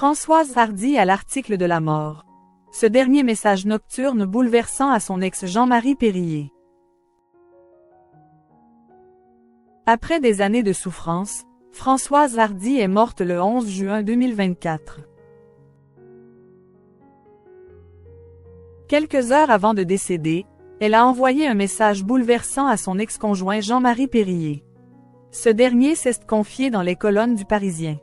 Françoise Hardy à l'article de la mort. Ce dernier message nocturne bouleversant à son ex Jean-Marie Périer. Après des années de souffrance, Françoise Hardy est morte le 11 juin 2024. Quelques heures avant de décéder, elle a envoyé un message bouleversant à son ex-conjoint Jean-Marie Périer. Ce dernier s'est confié dans les colonnes du Parisien.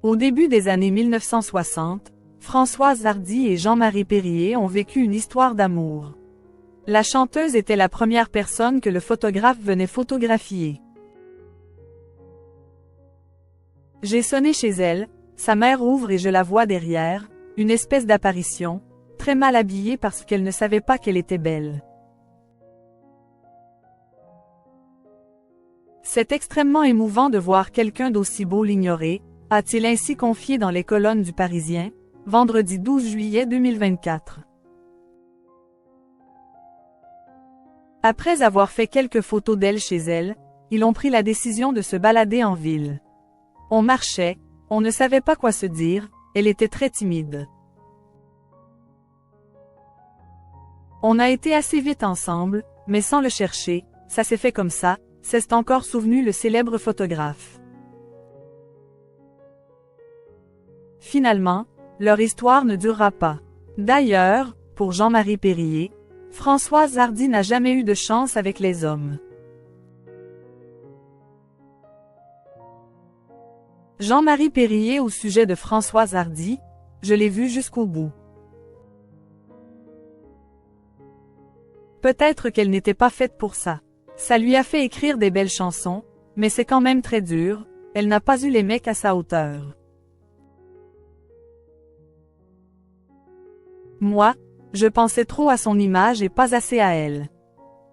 Au début des années 1960, Françoise Hardy et Jean-Marie Périer ont vécu une histoire d'amour. La chanteuse était la première personne que le photographe venait photographier. J'ai sonné chez elle, sa mère ouvre et je la vois derrière, une espèce d'apparition, très mal habillée parce qu'elle ne savait pas qu'elle était belle. C'est extrêmement émouvant de voir quelqu'un d'aussi beau l'ignorer, a-t-il ainsi confié dans les colonnes du Parisien, vendredi 12 juillet 2024. Après avoir fait quelques photos d'elle chez elle, ils ont pris la décision de se balader en ville. On marchait, on ne savait pas quoi se dire, elle était très timide. On a été assez vite ensemble, mais sans le chercher, ça s'est fait comme ça, s'est encore souvenu le célèbre photographe. Finalement, leur histoire ne durera pas. D'ailleurs, pour Jean-Marie Périer, Françoise Hardy n'a jamais eu de chance avec les hommes. Jean-Marie Périer au sujet de Françoise Hardy, je l'ai vue jusqu'au bout. Peut-être qu'elle n'était pas faite pour ça. Ça lui a fait écrire des belles chansons, mais c'est quand même très dur, elle n'a pas eu les mecs à sa hauteur. Moi, je pensais trop à son image et pas assez à elle.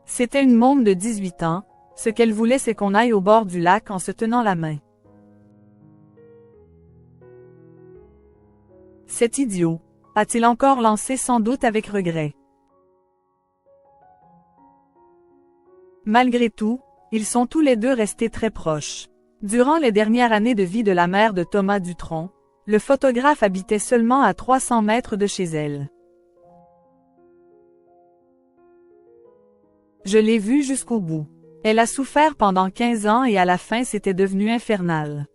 C'était une môme de 18 ans, ce qu'elle voulait c'est qu'on aille au bord du lac en se tenant la main. C'est idiot, a-t-il encore lancé sans doute avec regret. Malgré tout, ils sont tous les deux restés très proches. Durant les dernières années de vie de la mère de Thomas Dutronc, le photographe habitait seulement à 300 mètres de chez elle. Je l'ai vue jusqu'au bout. Elle a souffert pendant 15 ans et à la fin c'était devenu infernal.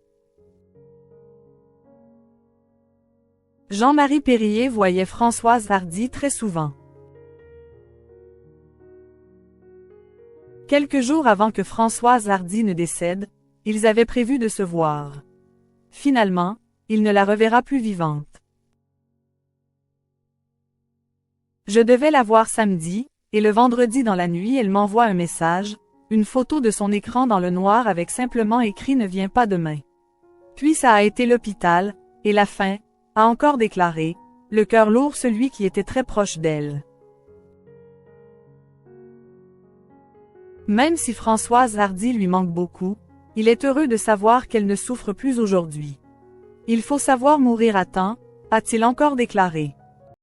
Jean-Marie Périer voyait Françoise Hardy très souvent. Quelques jours avant que Françoise Hardy ne décède, ils avaient prévu de se voir. Finalement, il ne la reverra plus vivante. Je devais la voir samedi, et le vendredi dans la nuit elle m'envoie un message, une photo de son écran dans le noir avec simplement écrit « Ne viens pas demain ». Puis ça a été l'hôpital, et la fin, a encore déclaré, le cœur lourd celui qui était très proche d'elle. Même si Françoise Hardy lui manque beaucoup, il est heureux de savoir qu'elle ne souffre plus aujourd'hui. Il faut savoir mourir à temps, a-t-il encore déclaré.